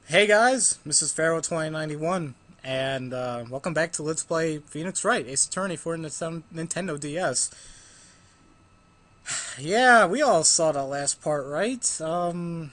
Hey guys, this is Pharaoh 2091, and welcome back to Let's Play Phoenix Wright, Ace Attorney for Nintendo DS. Yeah, we all saw that last part, right? It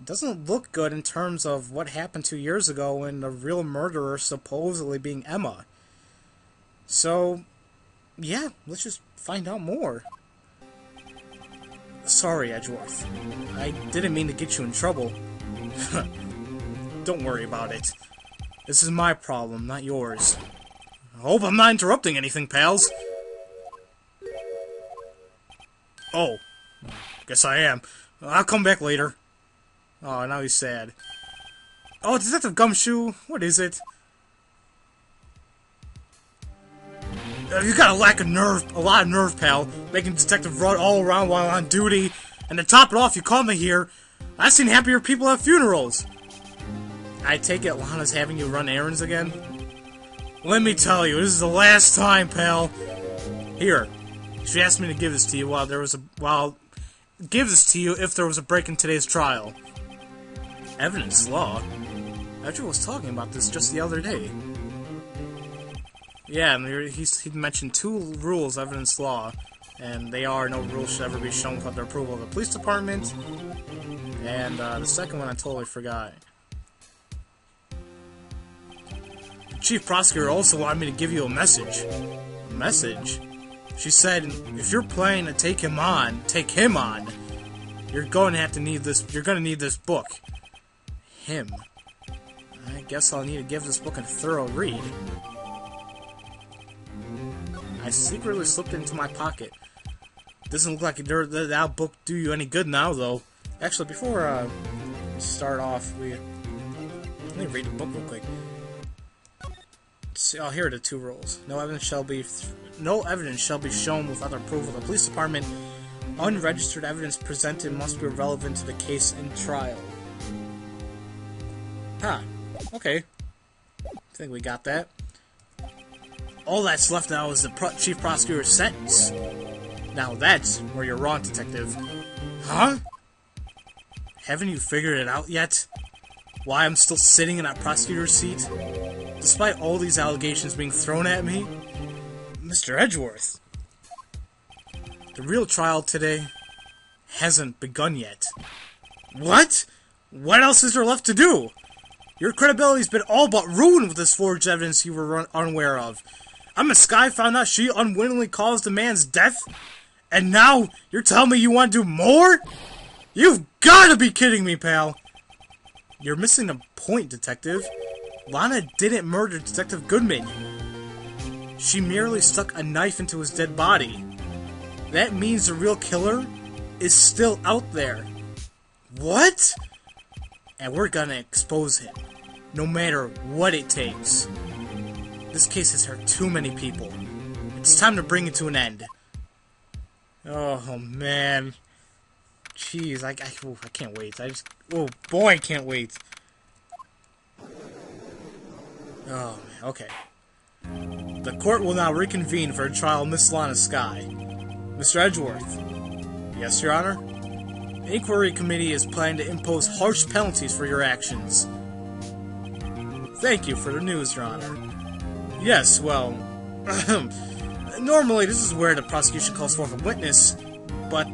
doesn't look good in terms of what happened 2 years ago when the real murderer supposedly being Emma. So, yeah, let's just find out more. Sorry, Edgeworth. I didn't mean to get you in trouble. Don't worry about it. This is my problem, not yours. I hope I'm not interrupting anything, pals. Oh, guess I am. I'll come back later. Oh, now he's sad. Oh, Detective Gumshoe, what is it? You got a lot of nerve, pal, making Detective run all around while on duty. And to top it off, you called me here. I've seen happier people at funerals. I take it Lana's having you run errands again? Let me tell you, this is the last time, pal. Here, she asked me to give this to you if there was a break in today's trial. Evidence law? Edgar was talking about this just the other day. Yeah, and he mentioned two rules of evidence law, and they are no rule should ever be shown without the approval of the police department, and the second one I totally forgot. The chief prosecutor also wanted me to give you a message. A message? She said, if you're planning to take him on, you're going to need this book. Him. I guess I'll need to give this book a thorough read. I secretly slipped it into my pocket. Doesn't look like that book do you any good now, though. Actually, before we start off, let me read the book real quick. See, here are the two rules. No evidence shall be shown without the approval of the police department. Unregistered evidence presented must be relevant to the case and trial. Huh. Okay. I think we got that. All that's left now is the chief prosecutor's sentence. Now that's where you're wrong, Detective. Huh? Haven't you figured it out yet? Why I'm still sitting in that prosecutor's seat? Despite all these allegations being thrown at me? Mr. Edgeworth. The real trial today hasn't begun yet. What? What else is there left to do? Your credibility's been all but ruined with this forged evidence you were unaware of. Miss Skye found out she unwittingly caused the man's death? And now you're telling me you want to do more? You've got to be kidding me, pal. You're missing a point, Detective. Lana didn't murder Detective Goodman. She merely stuck a knife into his dead body. That means the real killer is still out there. What? And we're gonna expose him, no matter what it takes. This case has hurt too many people. It's time to bring it to an end. Oh, man. Jeez, I can't wait. Oh, boy, I can't wait. Oh, man, okay. The court will now reconvene for a trial of Miss Lana Skye. Mr. Edgeworth. Yes, Your Honor? The Inquiry Committee is planning to impose harsh penalties for your actions. Thank you for the news, Your Honor. Yes, well, normally this is where the prosecution calls forth a witness, but,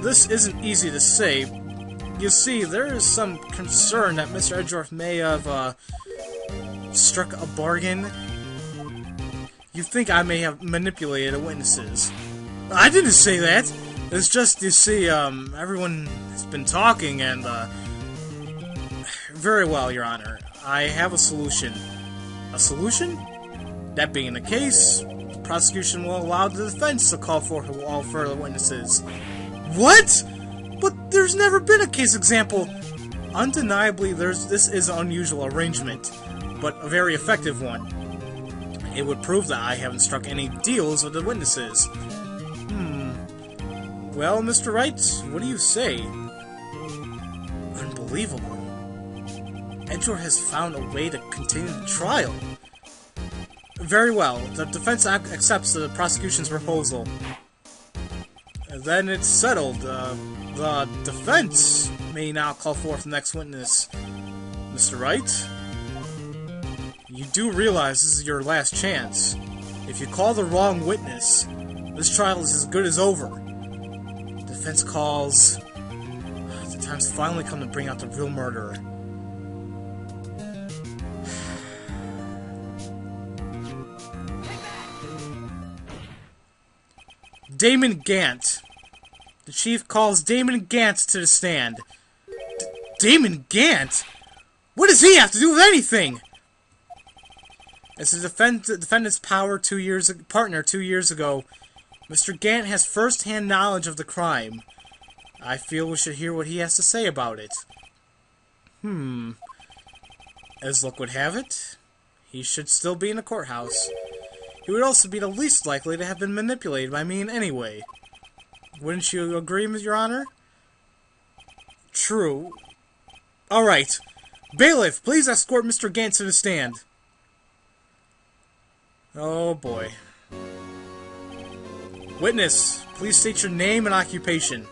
this isn't easy to say. You see, there is some concern that Mr. Edgeworth may have, struck a bargain. You think I may have manipulated the witnesses. I didn't say that! It's just, you see, everyone has been talking, and, very well, Your Honor. I have a solution. A solution? That being the case, the prosecution will allow the defense to call forth all further witnesses. What? But there's never been a case example. Undeniably, this is an unusual arrangement, but a very effective one. It would prove that I haven't struck any deals with the witnesses. Well, Mr. Wright, what do you say? Unbelievable. Edgeworth has found a way to continue the trial. Very well. The defense accepts the prosecution's proposal. Then it's settled. The defense may now call forth the next witness. Mr. Wright? You do realize this is your last chance. If you call the wrong witness, this trial is as good as over. Defense calls... The time's finally come to bring out the real murderer. Damon Gant. The chief calls Damon Gant to the stand. Damon Gant? What does he have to do with anything? As the defendant's partner 2 years ago, Mr. Gant has first-hand knowledge of the crime. I feel we should hear what he has to say about it. As luck would have it, he should still be in the courthouse. He would also be the least likely to have been manipulated by me in any way. Wouldn't you agree, Your Honor? True. Alright. Bailiff, please escort Mr. Gant to the stand. Oh boy. Witness, please state your name and occupation.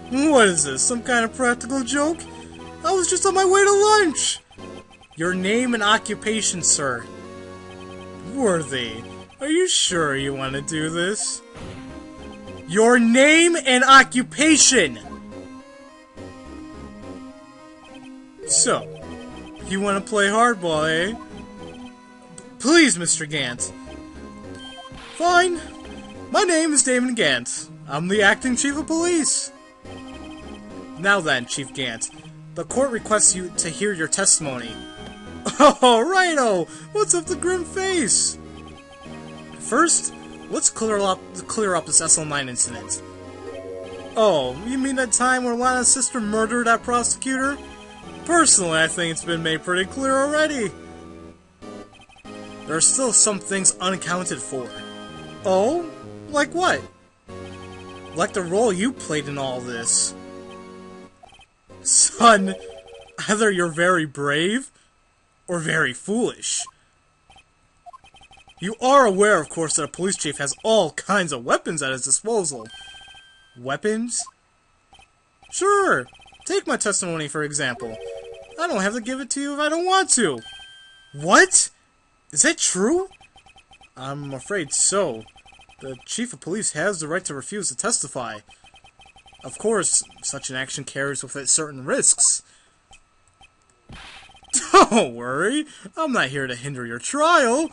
What is this, some kind of practical joke? I was just on my way to lunch! Your name and occupation, sir. Worthy, are you sure you want to do this? Your name and occupation! So, you want to play hardball, eh? Please, Mr. Gant. Fine. My name is Damon Gant. I'm the acting chief of police. Now then, Chief Gant, the court requests you to hear your testimony. Oh, righto! What's up the grim face? First, let's clear up this SL9 incident. Oh, you mean that time when Lana's sister murdered that prosecutor? Personally, I think it's been made pretty clear already. There are still some things unaccounted for. Oh? Like what? Like the role you played in all this. Son, either you're very brave, or very foolish. You are aware, of course, that a police chief has all kinds of weapons at his disposal. Weapons? Sure. Take my testimony, for example. I don't have to give it to you if I don't want to. What? Is that true? I'm afraid so. The chief of police has the right to refuse to testify. Of course, such an action carries with it certain risks. Don't worry, I'm not here to hinder your trial.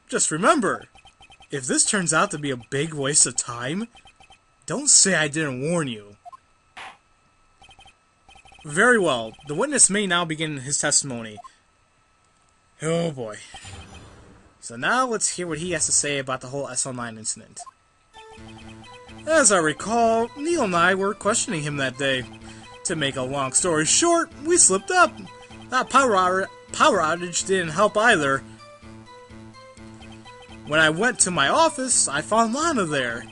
Just remember, if this turns out to be a big waste of time, don't say I didn't warn you. Very well, the witness may now begin his testimony. Oh boy. So now let's hear what he has to say about the whole SL9 incident. As I recall, Neil and I were questioning him that day. To make a long story short, we slipped up. That power outage didn't help either. When I went to my office, I found Lana there.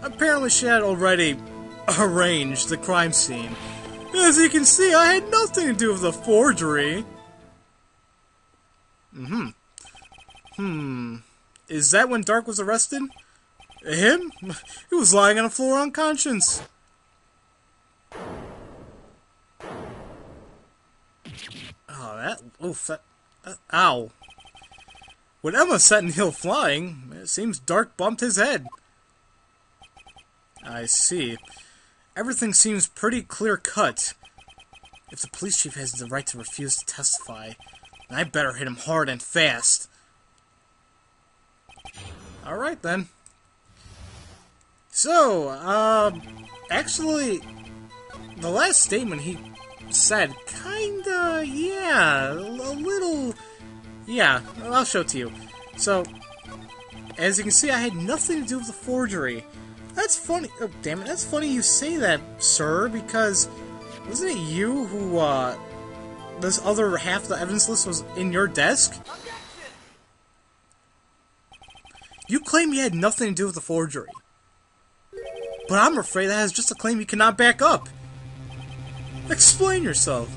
Apparently she had already arranged the crime scene. As you can see, I had nothing to do with the forgery. Is that when Dark was arrested? Him? He was lying on the floor unconscious. Ow. When Emma set Neil flying, it seems Dark bumped his head. I see. Everything seems pretty clear-cut. If the police chief has the right to refuse to testify, then I better hit him hard and fast. Alright then. So, actually, the last statement he said, kinda, yeah, a little, yeah, I'll show it to you. So, as you can see, I had nothing to do with the forgery. That's funny, oh damn it, that's funny you say that, sir, because wasn't it you who, this other half of the evidence list was in your desk? You claim you had nothing to do with the forgery. But I'm afraid that is just a claim you cannot back up. Explain yourself.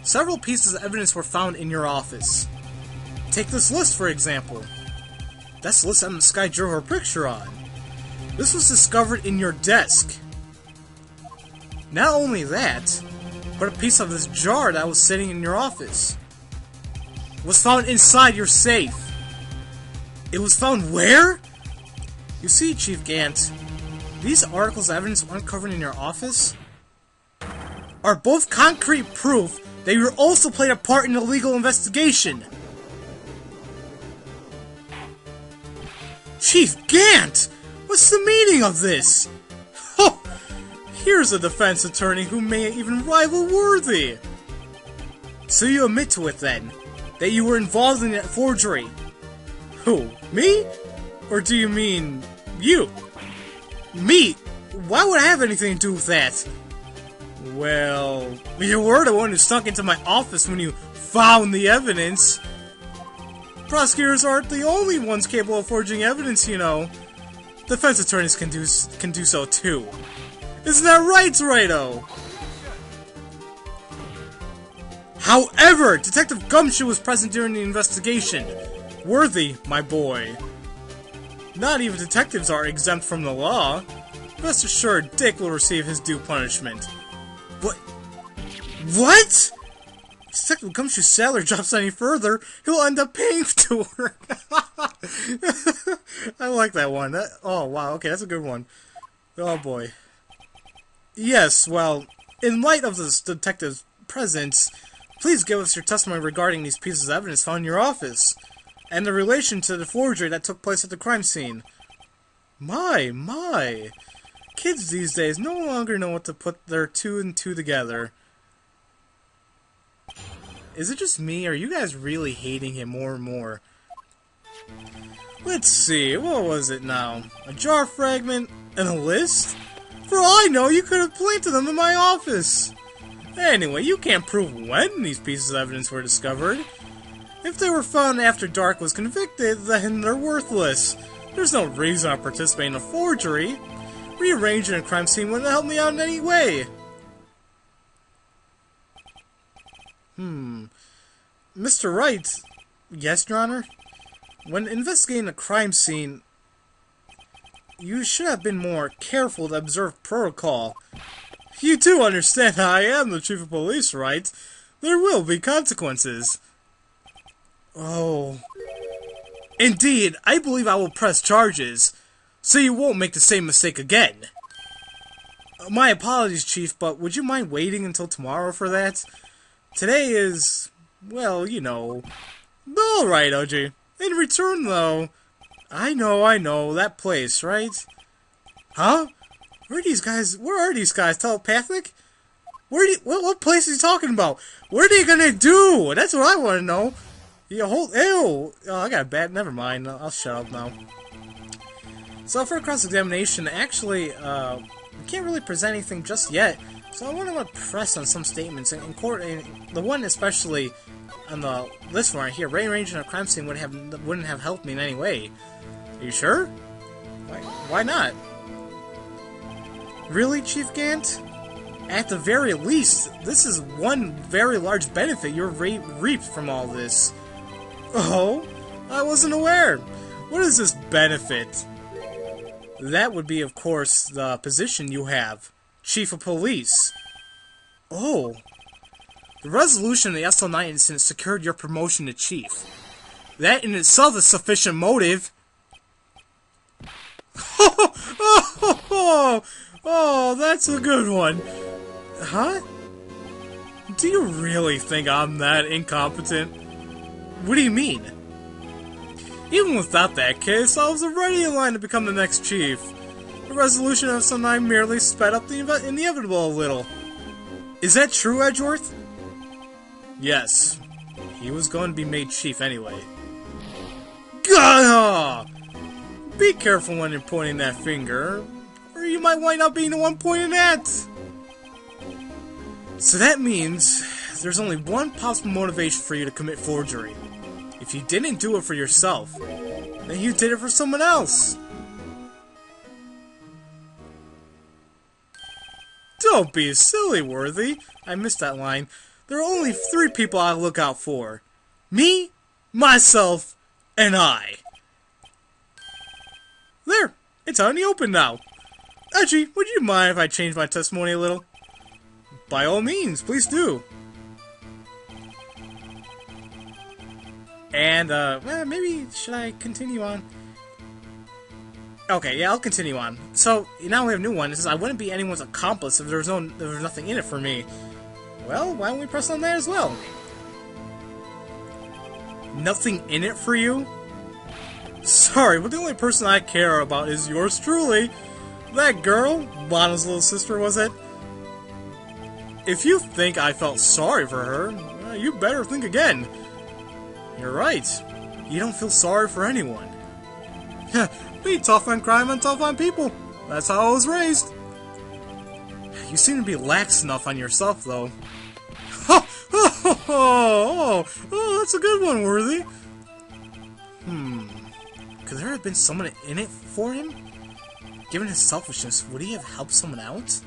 Several pieces of evidence were found in your office. Take this list, for example. That's the list Emma Sky drew her picture on. This was discovered in your desk. Not only that, but a piece of this jar that was sitting in your office was found inside your safe. It was found where? You see, Chief Gant, these articles of evidence uncovered in your office are both concrete proof that you also played a part in the legal investigation. Chief Gant! What's the meaning of this? Oh, here's a defense attorney who may even rival Worthy. So you admit to it then, that you were involved in that forgery. Who? Me? Or do you mean you? Me? Why would I have anything to do with that? Well, you were the one who snuck into my office when you found the evidence. Prosecutors aren't the only ones capable of forging evidence, you know. Defense attorneys can do so too. Isn't that right, Wright? However, Detective Gumshoe was present during the investigation. Worthy, my boy. Not even detectives are exempt from the law. Rest assured, Dick will receive his due punishment. What? If Detective Gumshoe's salary drops any further, he'll end up paying to work. I like that one. Oh, wow. Okay, that's a good one. Oh, boy. Yes, well, in light of this detective's presence, please give us your testimony regarding these pieces of evidence found in your office, and the relation to the forgery that took place at the crime scene. My. Kids these days no longer know what to put their two and two together. Is it just me, or are you guys really hating him more and more? Let's see, what was it now? A jar fragment and a list? For all I know, you could have planted them in my office. Anyway, you can't prove when these pieces of evidence were discovered. If they were found after Dark was convicted, then they're worthless. There's no reason to participate in a forgery. Rearranging a crime scene wouldn't help me out in any way. Mr. Wright. Yes, Your Honor? When investigating a crime scene, you should have been more careful to observe protocol. You do understand I am the Chief of Police, right? There will be consequences. Oh. Indeed, I believe I will press charges, so you won't make the same mistake again. My apologies, Chief, but would you mind waiting until tomorrow for that? Today is, well, you know. Alright, OG. In return, though, I know, that place, right? Huh? Where are these guys? Telepathic? What place is he talking about? What are they gonna do? That's what I want to know. Ew. Oh, I got a bad, never mind. I'll shut up now. So for cross-examination, actually, we can't really present anything just yet. So I want to press on some statements in court. The one especially on the list right here, rearranging a crime scene wouldn't have helped me in any way. Are you sure? Why not? Really, Chief Gant? At the very least, this is one very large benefit you've reaped from all this. Oh? I wasn't aware. What is this benefit? That would be, of course, the position you have. Chief of Police. Oh. The resolution of the SL9 incident secured your promotion to Chief. That in itself is sufficient motive. Oh, that's a good one. Huh? Do you really think I'm that incompetent? What do you mean? Even without that case, I was already in line to become the next chief. The resolution of SL9 merely sped up the inevitable a little. Is that true, Edgeworth? Yes. He was going to be made chief anyway. Gah! Be careful when you're pointing that finger, or you might wind up being the one pointing at. So that means there's only one possible motivation for you to commit forgery. If you didn't do it for yourself, then you did it for someone else. Don't be silly, Worthy. I missed that line. There are only 3 people I look out for. Me, myself, and I. There. It's out in the open now. Actually, would you mind if I change my testimony a little? By all means, please do. And, well, maybe, should I continue on? Okay, yeah, I'll continue on. So, now we have a new one. It says, I wouldn't be anyone's accomplice if there was nothing in it for me. Well, why don't we press on that as well? Nothing in it for you? Sorry, but the only person I care about is yours truly. That girl, Lana's little sister, was it? If you think I felt sorry for her, you better think again. You're right. You don't feel sorry for anyone. Be tough on crime and tough on people. That's how I was raised. You seem to be lax enough on yourself, though. Oh, that's a good one, Worthy. Could there have been someone in it for him? Given his selfishness, would he have helped someone out?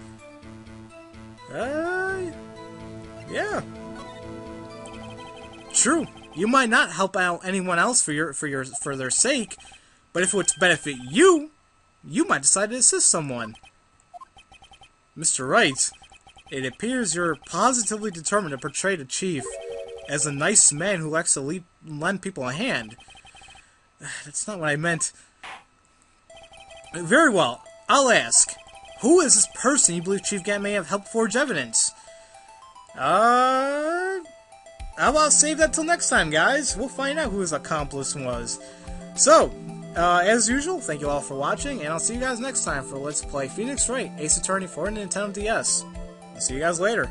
Yeah. True. You might not help out anyone else for their sake, but if it would benefit you, you might decide to assist someone. Mr. Wright, it appears you're positively determined to portray the chief as a nice man who likes to lend people a hand. That's not what I meant. Very well. I'll ask. Who is this person you believe Chief Gant may have helped forge evidence? How about save that till next time, guys? We'll find out who his accomplice was. So, as usual, thank you all for watching, and I'll see you guys next time for Let's Play Phoenix Wright Ace Attorney for Nintendo DS. I'll see you guys later.